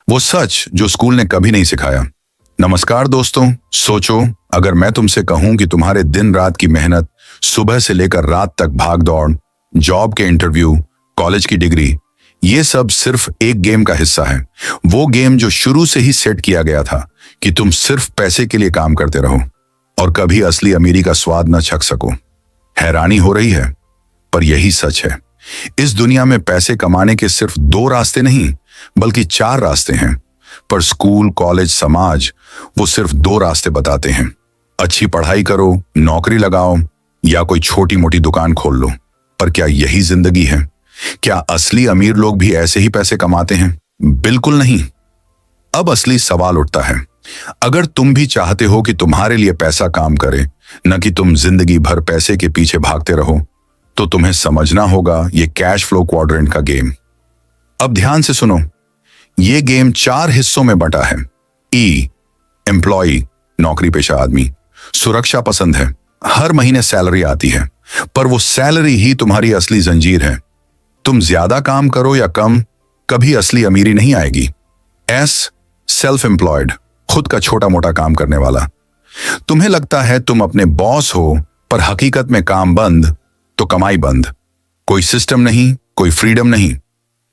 वो सच जो स्कूल ने कभी नहीं सिखाया। नमस्कार दोस्तों, सोचो अगर मैं तुमसे कहूं कि तुम्हारे दिन रात की मेहनत, सुबह से लेकर रात तक भाग दौड़, जॉब के इंटरव्यू, कॉलेज की डिग्री, ये सब सिर्फ एक गेम का हिस्सा है। वो गेम जो शुरू से ही सेट किया गया था कि तुम सिर्फ पैसे के लिए काम करते रहो और कभी असली अमीरी का स्वाद न चख सको। हैरानी हो रही है, पर यही सच है। इस दुनिया में पैसे कमाने के सिर्फ 2 रास्ते नहीं, बल्कि 4 रास्ते हैं। पर स्कूल, कॉलेज, समाज वो सिर्फ 2 रास्ते बताते हैं। अच्छी पढ़ाई करो, नौकरी लगाओ या कोई छोटी मोटी दुकान खोल लो। पर क्या यही जिंदगी है? क्या असली अमीर लोग भी ऐसे ही पैसे कमाते हैं? बिल्कुल नहीं। अब असली सवाल उठता है, अगर तुम भी चाहते हो कि तुम्हारे लिए पैसा काम करे, न कि तुम जिंदगी भर पैसे के पीछे भागते रहो, तो तुम्हें समझना होगा ये कैश फ्लो क्वाड्रेंट का गेम। अब ध्यान से सुनो, ये गेम 4 हिस्सों में बंटा है। ई, एम्प्लॉय, नौकरी पेशा आदमी, सुरक्षा पसंद है, हर महीने सैलरी आती है, पर वो सैलरी ही तुम्हारी असली जंजीर है। तुम ज्यादा काम करो या कम, कभी असली अमीरी नहीं आएगी। एस, सेल्फ एम्प्लॉयड, खुद का छोटा मोटा काम करने वाला। तुम्हें लगता है तुम अपने बॉस हो, पर हकीकत में काम बंद तो कमाई बंद। कोई सिस्टम नहीं, कोई फ्रीडम नहीं।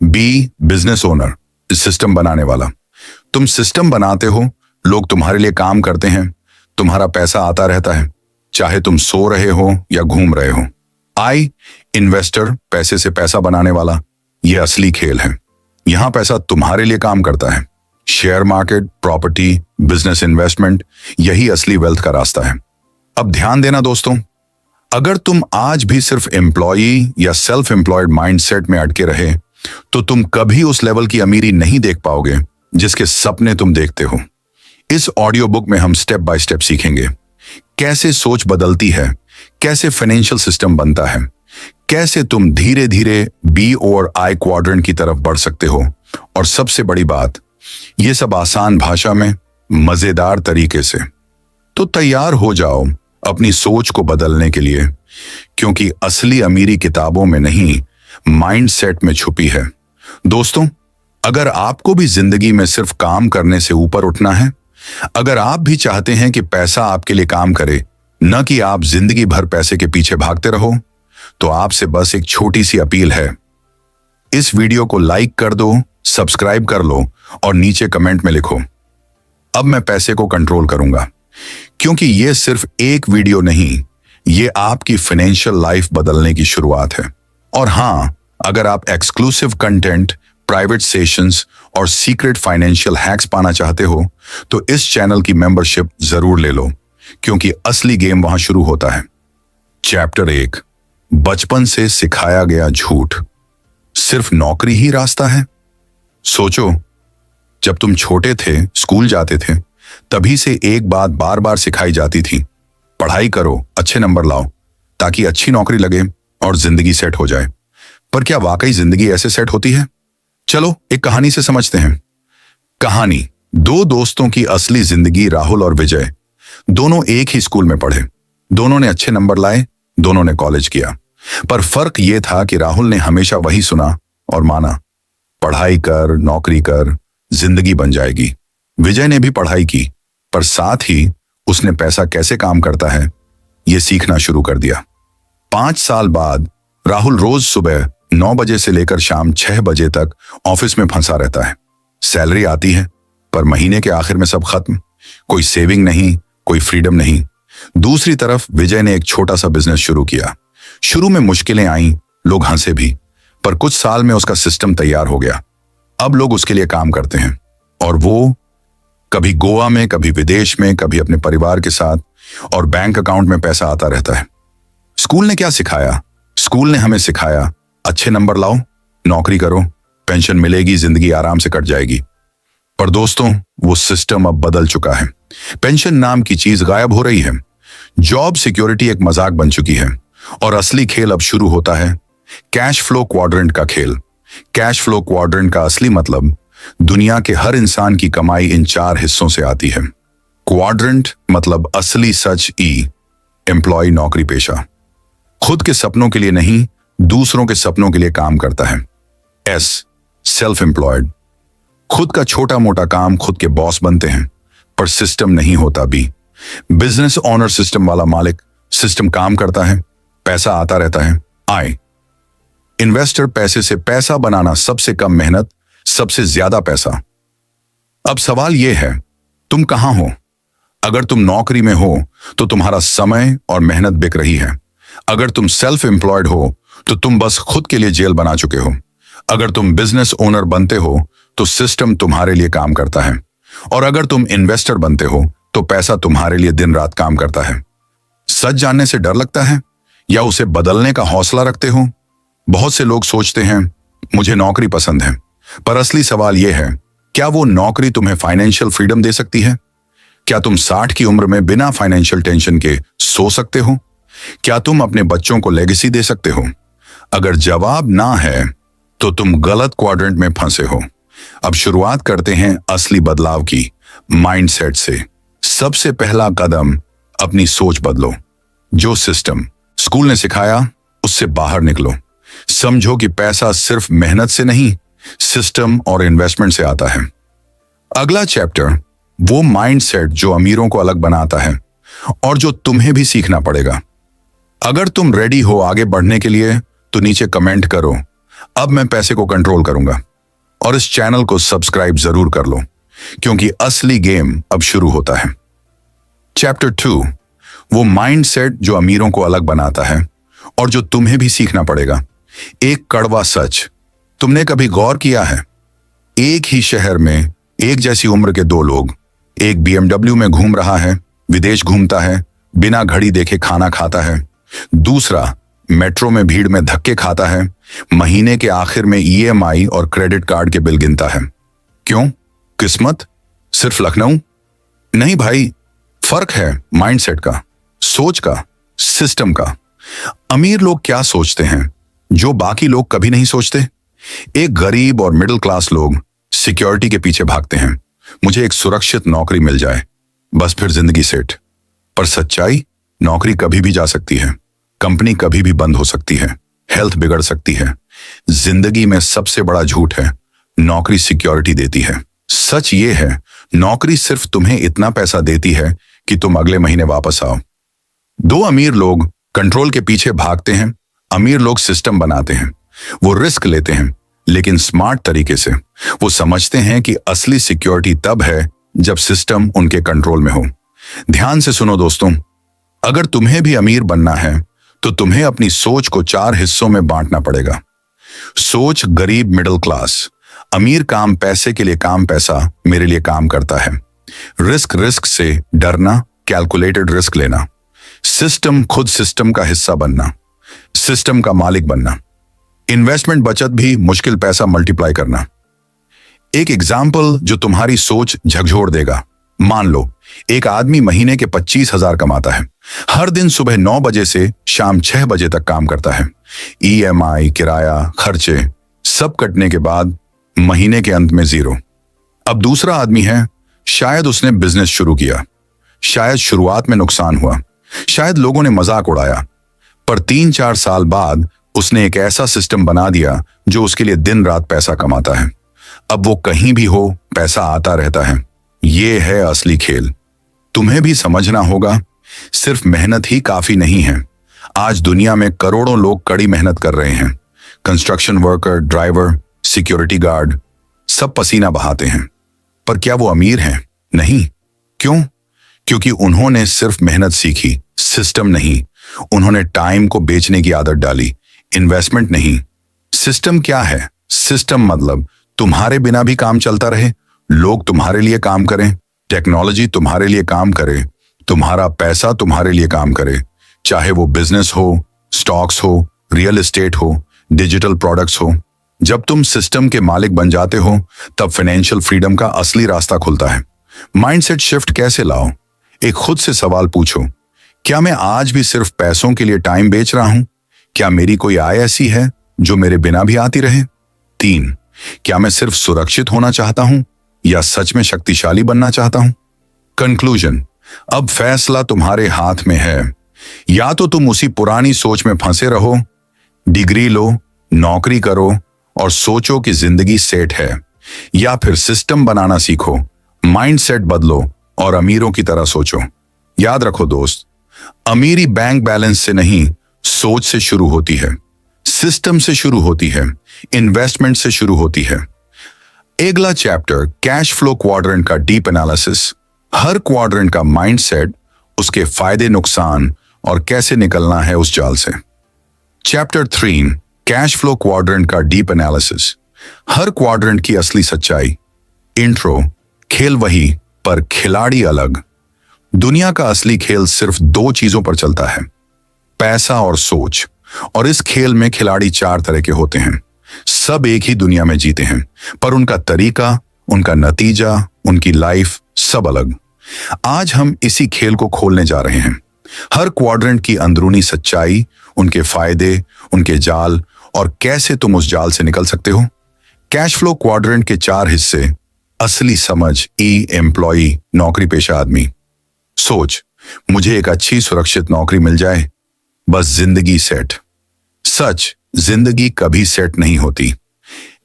बी, बिजनेस ओनर, सिस्टम बनाने वाला। तुम सिस्टम बनाते हो, लोग तुम्हारे लिए काम करते हैं, तुम्हारा पैसा आता रहता है, चाहे तुम सो रहे हो या घूम रहे हो। आई, इन्वेस्टर, पैसे से पैसा बनाने वाला। यह असली खेल है, यहां पैसा तुम्हारे लिए काम करता है। Share market, property, business investment, यही असली वेल्थ का रास्ता है। अब ध्यान देना दोस्तों, अगर तुम आज भी सिर्फ एम्प्लॉई या सेल्फ एम्प्लॉयड माइंडसेट में अटके रहे, तो तुम कभी उस लेवल की अमीरी नहीं देख पाओगे जिसके सपने तुम देखते हो। इस ऑडियो बुक में हम स्टेप बाय स्टेप सीखेंगे कैसे सोच बदलती है, कैसे फाइनेंशियल सिस्टम बनता है, कैसे तुम धीरे धीरे बी और आई क्वाड्रेंट की तरफ बढ़ सकते हो, और सबसे बड़ी बात, ये सब आसान भाषा में, मजेदार तरीके से। तो तैयार हो जाओ अपनी सोच को बदलने के लिए, क्योंकि असली अमीरी किताबों में नहीं, माइंडसेट में छुपी है। दोस्तों, अगर आपको भी जिंदगी में सिर्फ काम करने से ऊपर उठना है, अगर आप भी चाहते हैं कि पैसा आपके लिए काम करे, न कि आप जिंदगी भर पैसे के पीछे भागते रहो, तो आपसे बस एक छोटी सी अपील है। इस वीडियो को लाइक कर दो, सब्सक्राइब कर लो और नीचे कमेंट में लिखो, अब मैं पैसे को कंट्रोल करूंगा। क्योंकि ये सिर्फ एक वीडियो नहीं, ये आपकी फाइनेंशियल लाइफ बदलने की शुरुआत है। और हां, अगर आप एक्सक्लूसिव कंटेंट, प्राइवेट सेशंस और सीक्रेट फाइनेंशियल हैक्स पाना चाहते हो, तो इस चैनल की मेंबरशिप जरूर ले लो, क्योंकि असली गेम वहां शुरू होता है। चैप्टर 1, बचपन से सिखाया गया झूठ। सिर्फ नौकरी ही रास्ता है? सोचो, जब तुम छोटे थे, स्कूल जाते थे, तभी से एक बात बार बार सिखाई जाती थी, पढ़ाई करो, अच्छे नंबर लाओ, ताकि अच्छी नौकरी लगे और जिंदगी सेट हो जाए। पर क्या वाकई जिंदगी ऐसे सेट होती है? चलो एक कहानी से समझते हैं। कहानी 2 दोस्तों की असली जिंदगी। राहुल और विजय दोनों एक ही स्कूल में पढ़े, दोनों ने अच्छे नंबर लाए, दोनों ने कॉलेज किया। पर फर्क यह था कि राहुल ने हमेशा वही सुना और माना, पढ़ाई कर, नौकरी कर, जिंदगी बन जाएगी। विजय ने भी पढ़ाई की, पर साथ ही उसने पैसा कैसे काम करता है यह सीखना शुरू कर दिया। 5 साल बाद राहुल रोज सुबह 9 बजे से लेकर शाम 6 बजे तक ऑफिस में फंसा रहता है। सैलरी आती है, पर महीने के आखिर में सब खत्म, कोई सेविंग नहीं, कोई फ्रीडम नहीं। दूसरी तरफ विजय ने एक छोटा सा बिजनेस शुरू किया। शुरू में मुश्किलें आईं, लोग हंसे भी, पर कुछ साल में उसका सिस्टम तैयार हो गया। अब लोग उसके लिए काम करते हैं, और वो कभी गोवा में, कभी विदेश में, कभी अपने परिवार के साथ, और बैंक अकाउंट में पैसा आता रहता है। स्कूल ने क्या सिखाया? स्कूल ने हमें सिखाया, अच्छे नंबर लाओ, नौकरी करो, पेंशन मिलेगी, जिंदगी आराम से कट जाएगी। पर दोस्तों, वो सिस्टम अब बदल चुका है। पेंशन नाम की चीज गायब हो रही है। जॉब सिक्योरिटी एक मजाक बन चुकी है, और असली खेल अब शुरू होता है, कैश फ्लो क्वाड्रेंट का खेल। कैश फ्लो क्वाड्रेंट का असली मतलब, दुनिया के हर इंसान की कमाई इन 4 हिस्सों से आती है। क्वाड्रेंट मतलब असली सच। ई, एम्प्लॉय, नौकरी पेशा, खुद के सपनों के लिए नहीं, दूसरों के सपनों के लिए काम करता है। एस, सेल्फ एम्प्लॉयड, खुद का छोटा मोटा काम खुद के बॉस बनते हैं, पर सिस्टम नहीं होता भी। बिजनेस ओनर सिस्टम वाला मालिक, सिस्टम काम करता है, पैसा आता रहता है। आय इन्वेस्टर, पैसे से पैसा बनाना, सबसे कम मेहनत, सबसे ज्यादा पैसा। अब सवाल यह है, तुम कहां हो? अगर तुम नौकरी में हो तो तुम्हारा समय और मेहनत बिक रही है। अगर तुम सेल्फ एम्प्लॉयड हो तो तुम बस खुद के लिए जेल बना चुके हो। अगर तुम बिजनेस ओनर बनते हो तो सिस्टम तुम्हारे लिए काम करता है, और अगर तुम इन्वेस्टर बनते हो तो पैसा तुम्हारे लिए दिन रात काम करता है। सच जानने से डर लगता है या उसे बदलने का हौसला रखते हो? बहुत से लोग सोचते हैं मुझे नौकरी पसंद है, पर असली सवाल यह है, क्या वो नौकरी तुम्हें फाइनेंशियल फ्रीडम दे सकती है? क्या तुम 60 की उम्र में बिना फाइनेंशियल टेंशन के सो सकते हो? क्या तुम अपने बच्चों को लेगेसी दे सकते हो? अगर जवाब ना है तो तुम गलत क्वाड्रेंट में फंसे हो। अब शुरुआत करते हैं असली बदलाव की, माइंडसेट से। सबसे पहला कदम, अपनी सोच बदलो। जो सिस्टम स्कूल ने सिखाया उससे बाहर निकलो। समझो कि पैसा सिर्फ मेहनत से नहीं, सिस्टम और इन्वेस्टमेंट से आता है। अगला चैप्टर, वो माइंडसेट जो अमीरों को अलग बनाता है और जो तुम्हें भी सीखना पड़ेगा। अगर तुम रेडी हो आगे बढ़ने के लिए तो नीचे कमेंट करो, अब मैं पैसे को कंट्रोल करूंगा। और इस चैनल को सब्सक्राइब जरूर कर लो, क्योंकि असली गेम अब शुरू होता है। चैप्टर 2, वो माइंडसेट जो अमीरों को अलग बनाता है और जो तुम्हें भी सीखना पड़ेगा। एक कड़वा सच, तुमने कभी गौर किया है, एक ही शहर में एक जैसी उम्र के दो लोग, एक BMW में घूम रहा है, विदेश घूमता है, बिना घड़ी देखे खाना खाता है, दूसरा मेट्रो में भीड़ में धक्के खाता है, महीने के आखिर में EMI और क्रेडिट कार्ड के बिल गिनता है। क्यों? किस्मत? सिर्फ लखनऊ? नहीं भाई, फर्क है माइंडसेट का, सोच का, सिस्टम का। अमीर लोग क्या सोचते हैं जो बाकी लोग कभी नहीं सोचते? एक गरीब और मिडिल क्लास लोग सिक्योरिटी के पीछे भागते हैं, मुझे एक सुरक्षित नौकरी मिल जाए, बस फिर जिंदगी सेट। पर सच्चाई, नौकरी कभी भी जा सकती है, कंपनी कभी भी बंद हो सकती है, हेल्थ बिगड़ सकती है। जिंदगी में सबसे बड़ा झूठ है नौकरी सिक्योरिटी देती है। सच ये है, नौकरी सिर्फ तुम्हें इतना पैसा देती है कि तुम अगले महीने वापस आओ। दो अमीर लोग कंट्रोल के पीछे भागते हैं, अमीर लोग सिस्टम बनाते हैं। वो रिस्क लेते हैं, लेकिन स्मार्ट तरीके से। वो समझते हैं कि असली सिक्योरिटी तब है जब सिस्टम उनके कंट्रोल में हो। ध्यान से सुनो दोस्तों, अगर तुम्हें भी अमीर बनना है तो तुम्हें अपनी सोच को 4 हिस्सों में बांटना पड़ेगा। सोच गरीब मिडिल क्लास, अमीर काम पैसे के लिए, काम पैसा मेरे लिए काम करता है। रिस्क से डरना, कैलकुलेटेड रिस्क लेना। सिस्टम, खुद सिस्टम का हिस्सा बनना, सिस्टम का मालिक बनना। इन्वेस्टमेंट, बचत भी, मुश्किल पैसा मल्टीप्लाई करना। एक एग्जाम्पल जो तुम्हारी सोच झकझोर देगा। मान लो एक आदमी महीने के 25,000 कमाता है, हर दिन सुबह 9 बजे से शाम 6 बजे तक काम करता है। EMI, किराया, खर्चे सब कटने के बाद महीने के अंत में 0। अब दूसरा आदमी है, शायद उसने बिजनेस शुरू किया, शायद शुरुआत में नुकसान हुआ, शायद लोगों ने मजाक उड़ाया, पर 3-4 साल बाद उसने एक ऐसा सिस्टम बना दिया जो उसके लिए दिन रात पैसा कमाता है। अब वो कहीं भी हो, पैसा आता रहता है। ये है असली खेल। तुम्हें भी समझना होगा, सिर्फ मेहनत ही काफी नहीं है। आज दुनिया में करोड़ों लोग कड़ी मेहनत कर रहे हैं। Construction worker, driver, security guard, सब पसीना बहाते हैं, पर क्या वो अमीर हैं? नहीं। क्यों? क्योंकि उन्होंने सिर्फ मेहनत सीखी, सिस्टम नहीं। उन्होंने टाइम को बेचने की आदत डाली, इन्वेस्टमेंट नहीं। सिस्टम क्या है? सिस्टम मतलब तुम्हारे बिना भी काम चलता रहे, लोग तुम्हारे लिए काम करें, टेक्नोलॉजी तुम्हारे लिए काम करे, तुम्हारा पैसा तुम्हारे लिए काम करे, चाहे वो बिजनेस हो, स्टॉक्स हो, रियल एस्टेट हो, डिजिटल प्रोडक्ट्स हो। जब तुम सिस्टम के मालिक बन जाते हो तब फाइनेंशियल फ्रीडम का असली रास्ता खुलता है। माइंडसेट शिफ्ट कैसे लाओ? एक खुद से सवाल पूछो, क्या मैं आज भी सिर्फ पैसों के लिए टाइम बेच रहा हूं? क्या मेरी कोई आय ऐसी है जो मेरे बिना भी आती रहे? 3, क्या मैं सिर्फ सुरक्षित होना चाहता हूं या सच में शक्तिशाली बनना चाहता हूं? कंक्लूजन, अब फैसला तुम्हारे हाथ में है। या तो तुम उसी पुरानी सोच में फंसे रहो, डिग्री लो, नौकरी करो और सोचो कि जिंदगी सेट है, या फिर सिस्टम बनाना सीखो, माइंडसेट बदलो और अमीरों की तरह सोचो। याद रखो दोस्त, अमीरी बैंक बैलेंस से नहीं, सोच से शुरू होती है, सिस्टम से शुरू होती है, इन्वेस्टमेंट से शुरू होती है। अगला चैप्टर कैश फ्लो क्वाड्रेंट का डीप एनालिसिस। हर क्वाड्रेंट का माइंडसेट, उसके फायदे नुकसान और कैसे निकलना है उस जाल से। चैप्टर 3 कैश फ्लो क्वाड्रेंट का डीप एनालिसिस। हर क्वाड्रेंट की असली सच्चाई। इंट्रो, खेल वही पर खिलाड़ी अलग। दुनिया का असली खेल सिर्फ 2 चीजों पर चलता है, पैसा और सोच। और इस खेल में खिलाड़ी 4 तरह के होते हैं। सब एक ही दुनिया में जीते हैं, पर उनका तरीका, उनका नतीजा, उनकी लाइफ सब अलग। आज हम इसी खेल को खोलने जा रहे हैं। हर क्वाड्रेंट की अंदरूनी सच्चाई, उनके फायदे, उनके जाल और कैसे तुम उस जाल से निकल सकते हो। कैश फ्लो क्वाड्रेंट के 4 हिस्से। असली समझ, एम्प्लॉई, नौकरी पेशा आदमी। सोच, मुझे एक अच्छी सुरक्षित नौकरी मिल जाए, बस जिंदगी सेट। सच, जिंदगी कभी सेट नहीं होती।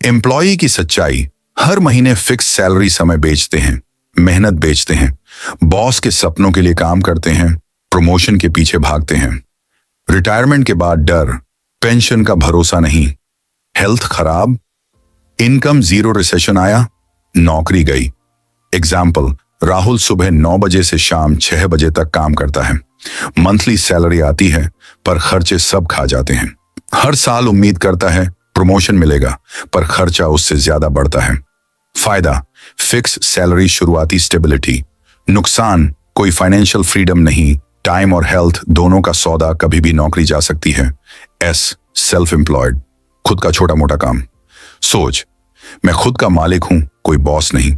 एम्प्लॉई की सच्चाई, हर महीने फिक्स सैलरी समय बेचते हैं, मेहनत बेचते हैं, बॉस के सपनों के लिए काम करते हैं, प्रमोशन के पीछे भागते हैं। रिटायरमेंट के बाद डर, पेंशन का भरोसा नहीं, हेल्थ खराब, इनकम जीरो, रिसेशन आया, नौकरी गई। एग्जाम्पल, राहुल सुबह 9 बजे से शाम 6 बजे तक काम करता है। मंथली सैलरी आती है पर खर्चे सब खा जाते हैं। हर साल उम्मीद करता है प्रमोशन मिलेगा, पर खर्चा उससे ज्यादा बढ़ता है। फायदा, फिक्स सैलरी, शुरुआती स्टेबिलिटी। नुकसान, कोई फाइनेंशियल फ्रीडम नहीं, टाइम और हेल्थ दोनों का सौदा, कभी भी नौकरी जा सकती है। सेल्फ एम्प्लॉयड, खुद का छोटा मोटा काम। सोच, मैं खुद का मालिक हूं, कोई बॉस नहीं।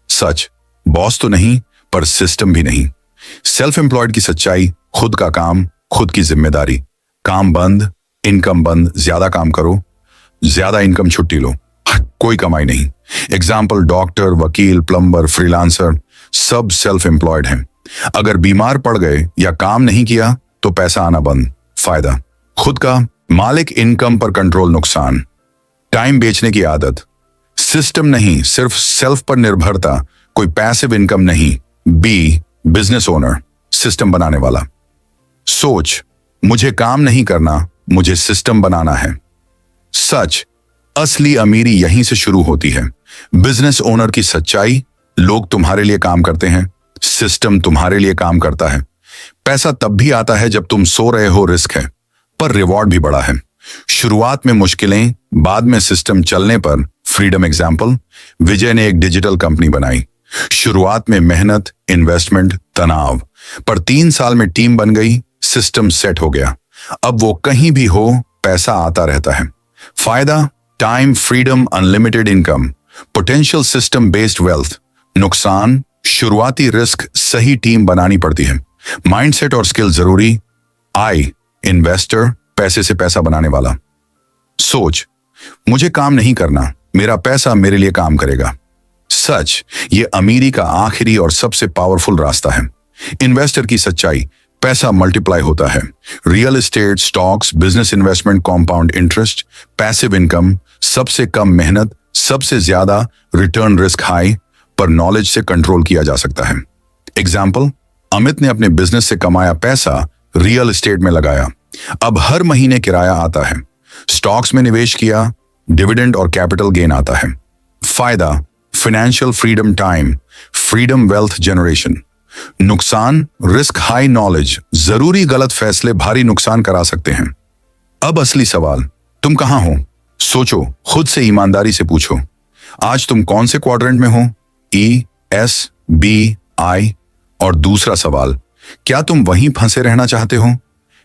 सच, बॉस तो नहीं पर सिस्टम भी नहीं। सेल्फ एम्प्लॉयड की सच्चाई, खुद का काम, खुद की जिम्मेदारी। काम बंद, इनकम बंद, ज्यादा काम करो, ज्यादा इनकम, छुट्टी लो, कोई कमाई नहीं। एग्जाम्पल, डॉक्टर, वकील, प्लम्बर, फ्रीलांसर, सब सेल्फ एम्प्लॉयड हैं। अगर बीमार पड़ गए या काम नहीं किया तो पैसा आना बंद। फायदा, खुद का मालिक, इनकम पर कंट्रोल। नुकसान, टाइम बेचने की आदत, सिस्टम नहीं, सिर्फ सेल्फ पर निर्भरता, कोई पैसिव इनकम नहीं। बिजनेस ओनर, सिस्टम बनाने वाला। सोच, मुझे काम नहीं करना, मुझे सिस्टम बनाना है। सच, असली अमीरी यहीं से शुरू होती है। बिजनेस ओनर की सच्चाई, लोग तुम्हारे लिए काम करते हैं, सिस्टम तुम्हारे लिए काम करता है। पैसा तब भी आता है जब तुम सो रहे हो, रिस्क है पर रिवॉर्ड भी बड़ा है। शुरुआत में मुश्किलें, बाद में सिस्टम चलने पर फ्रीडम। एग्जाम्पल, विजय ने एक डिजिटल कंपनी बनाई। शुरुआत में मेहनत, इन्वेस्टमेंट, तनाव, पर 3 साल में टीम बन गई, सिस्टम सेट हो गया। अब वो कहीं भी हो, पैसा आता रहता है। फायदा, time, freedom, unlimited income, potential, system based wealth. नुकसान, शुरुआती रिस्क, सही टीम बनानी पड़ती है। माइंडसेट और स्किल जरूरी। इन्वेस्टर, पैसे से पैसा बनाने वाला। सोच, मुझे काम नहीं करना, मेरा पैसा मेरे लिए काम करेगा। सच, ये अमीरी का आखिरी और सबसे पावरफुल रास्ता है। इन्वेस्टर की सच्चाई, पैसा मल्टीप्लाई होता है। Real estate, stocks, business investment, compound interest, passive income, सबसे कम मेहनत, सबसे ज्यादा रिटर्न, रिस्क हाई, पर नॉलेज से कंट्रोल किया जा सकता है। एग्जाम्पल, अमित ने अपने बिजनेस से कमाया पैसा रियल एस्टेट में लगाया, अब हर महीने किराया आता है। स्टॉक्स में निवेश किया, डिविडेंड और कैपिटल गेन आता है। फायदा, financial freedom, time, freedom, wealth generation. नुकसान, रिस्क हाई, नॉलेज, जरूरी गलत फैसले भारी नुकसान करा सकते हैं। अब असली सवाल, तुम कहां हो? सोचो, खुद से ईमानदारी से पूछो, आज तुम कौन से क्वाड्रेंट में हो? एस, बी, आई? और दूसरा सवाल, क्या तुम वहीं फंसे रहना चाहते हो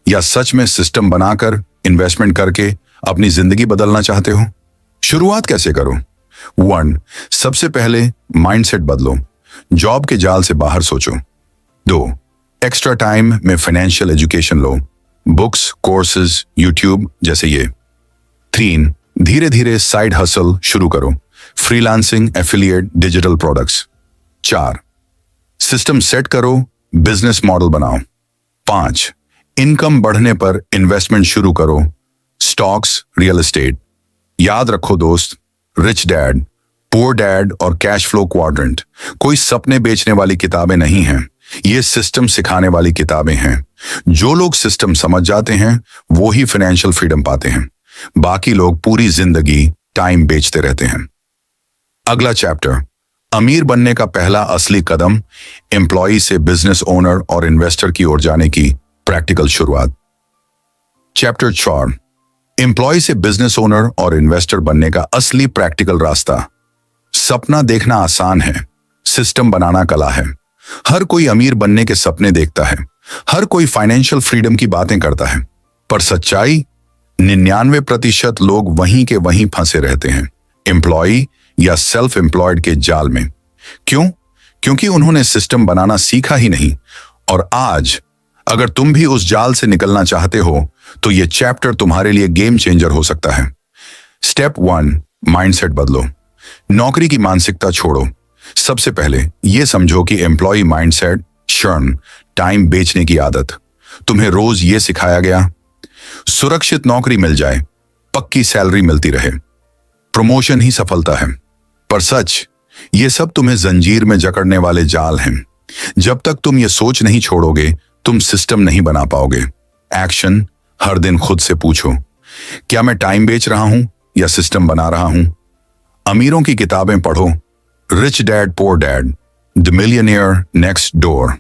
या सच में सिस्टम बनाकर, इन्वेस्टमेंट करके अपनी जिंदगी बदलना चाहते हो? शुरुआत कैसे करो? 1, सबसे पहले माइंडसेट बदलो, जॉब के जाल से बाहर सोचो। 2, एक्स्ट्रा टाइम में फाइनेंशियल एजुकेशन लो, बुक्स, कोर्सेज, यूट्यूब जैसे ये। 3, धीरे धीरे साइड हसल शुरू करो, freelancing, affiliate, digital products. 4, system set करो, बिजनेस मॉडल बनाओ। 5, इनकम बढ़ने पर इन्वेस्टमेंट शुरू करो, स्टॉक्स, रियल एस्टेट। याद रखो दोस्त, रिच डैड, पुअर डैड और कैश फ्लो क्वाड्रेंट कोई सपने बेचने वाली किताबें नहीं हैं। ये सिस्टम सिखाने वाली किताबें हैं। जो लोग सिस्टम समझ जाते हैं वो ही फाइनेंशियल फ्रीडम पाते हैं। बाकी लोग पूरी जिंदगी टाइम बेचते रहते हैं। अगला चैप्टर, अमीर बनने का पहला असली कदम, एम्प्लॉय से बिजनेस ओनर और इन्वेस्टर की ओर जाने की प्रैक्टिकल शुरुआत। चैप्टर 4, एम्प्लॉय से बिजनेस ओनर और इन्वेस्टर बनने का असली प्रैक्टिकल रास्ता। सपना देखना आसान है, सिस्टम बनाना कला है। हर कोई अमीर बनने के सपने देखता है, हर कोई फाइनेंशियल फ्रीडम की बातें करता है, पर सच्चाई 99% लोग वहीं के वहीं फंसे रहते हैं, एम्प्लॉय या सेल्फ एम्प्लॉयड के जाल में। क्यों? क्योंकि उन्होंने सिस्टम बनाना सीखा ही नहीं। और आज अगर तुम भी उस जाल से निकलना चाहते हो तो यह चैप्टर तुम्हारे लिए गेम चेंजर हो सकता है। स्टेप 1, माइंडसेट बदलो। नौकरी की मानसिकता छोड़ो। सबसे पहले यह समझो कि एम्प्लॉय माइंडसेट, शर्म, टाइम बेचने की आदत। तुम्हें रोज यह सिखाया गया, सुरक्षित नौकरी मिल जाए, पक्की सैलरी मिलती रहे, प्रमोशन ही सफलता है। पर सच, ये सब तुम्हें जंजीर में जकड़ने वाले जाल हैं। जब तक तुम ये सोच नहीं छोड़ोगे तुम सिस्टम नहीं बना पाओगे। एक्शन, हर दिन खुद से पूछो, क्या मैं टाइम बेच रहा हूं या सिस्टम बना रहा हूं? अमीरों की किताबें पढ़ो, rich dad poor dad, the millionaire next door.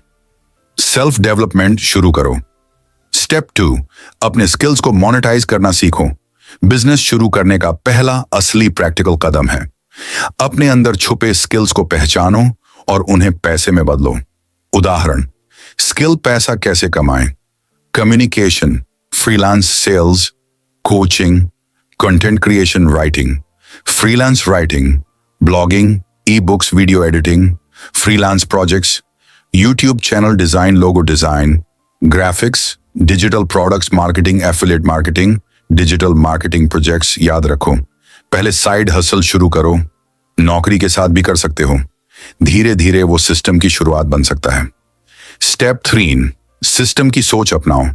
Self development शुरू करो। स्टेप 2, अपने स्किल्स को मोनेटाइज करना सीखो। बिजनेस शुरू करने का पहला असली प्रैक्टिकल कदम है। अपने अंदर छुपे स्किल्स को पहचानो और उन्हें पैसे में बदलो। उदाहरण, स्किल पैसा कैसे कमाएं? Communication, freelance sales, coaching, content creation writing, freelance writing, blogging, e books, video editing, freelance projects, YouTube channel design, logo design, graphics, digital products marketing, affiliate marketing, digital marketing projects. याद रखो, पहले side hustle शुरू करो। नौकरी के साथ भी कर सकते हो। धीरे धीरे वो सिस्टम की शुरुआत बन सकता है। स्टेप 3, सिस्टम की सोच अपनाओ।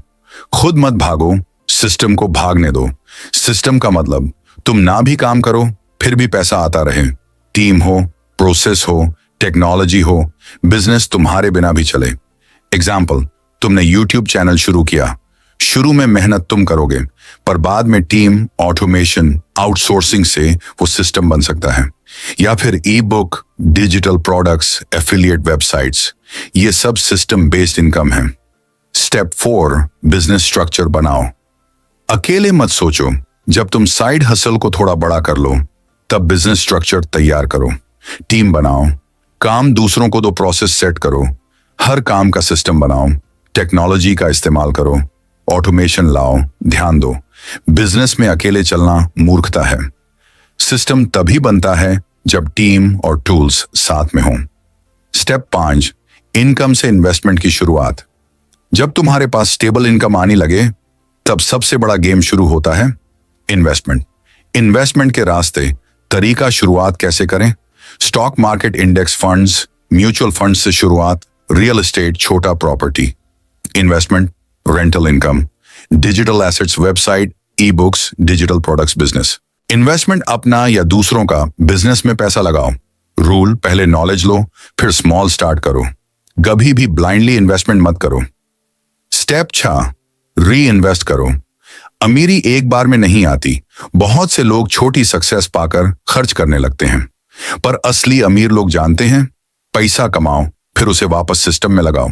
खुद मत भागो, सिस्टम को भागने दो। सिस्टम का मतलब तुम ना भी काम करो फिर भी पैसा आता रहे। टीम हो, प्रोसेस हो, टेक्नोलॉजी हो, बिजनेस तुम्हारे बिना भी चले। एग्जाम्पल, तुमने यूट्यूब चैनल शुरू किया। शुरू में मेहनत तुम करोगे, पर बाद में टीम, ऑटोमेशन, आउटसोर्सिंग से वो सिस्टम बन सकता है। या फिर ई book, digital products, affiliate websites, ये सब सिस्टम बेस्ड इनकम है। स्टेप 4, बिजनेस स्ट्रक्चर बनाओ। अकेले मत सोचो। जब तुम साइड हसल को थोड़ा बड़ा कर लो तब बिजनेस स्ट्रक्चर तैयार करो। टीम बनाओ, काम दूसरों को दो, प्रोसेस सेट करो, हर काम का सिस्टम बनाओ, टेक्नोलॉजी का इस्तेमाल करो, ऑटोमेशन लाओ, ध्यान दो। बिजनेस में अकेले चलना मूर्खता है। सिस्टम तभी बनता है जब टीम और टूल्स साथ में हों। स्टेप 5, इनकम से इन्वेस्टमेंट की शुरुआत। जब तुम्हारे पास स्टेबल इनकम आने लगे तब सबसे बड़ा गेम शुरू होता है, इन्वेस्टमेंट। इन्वेस्टमेंट के रास्ते, तरीका, शुरुआत कैसे करें? Stock market, index funds, mutual funds से शुरुआत, रियल एस्टेट, छोटा property. Investment, rental income, digital assets, website, e books, digital products business. Investment अपना या दूसरों का, बिजनेस में पैसा लगाओ। रूल, पहले नॉलेज लो फिर स्मॉल स्टार्ट करो। कभी भी ब्लाइंडली इन्वेस्टमेंट मत करो। स्टेप 6, री इन्वेस्ट करो। अमीरी एक बार में नहीं आती। बहुत से लोग छोटी सक्सेस पाकर खर्च करने लगते हैं, पर असली अमीर लोग जानते हैं, पैसा कमाओ फिर उसे वापस सिस्टम में लगाओ।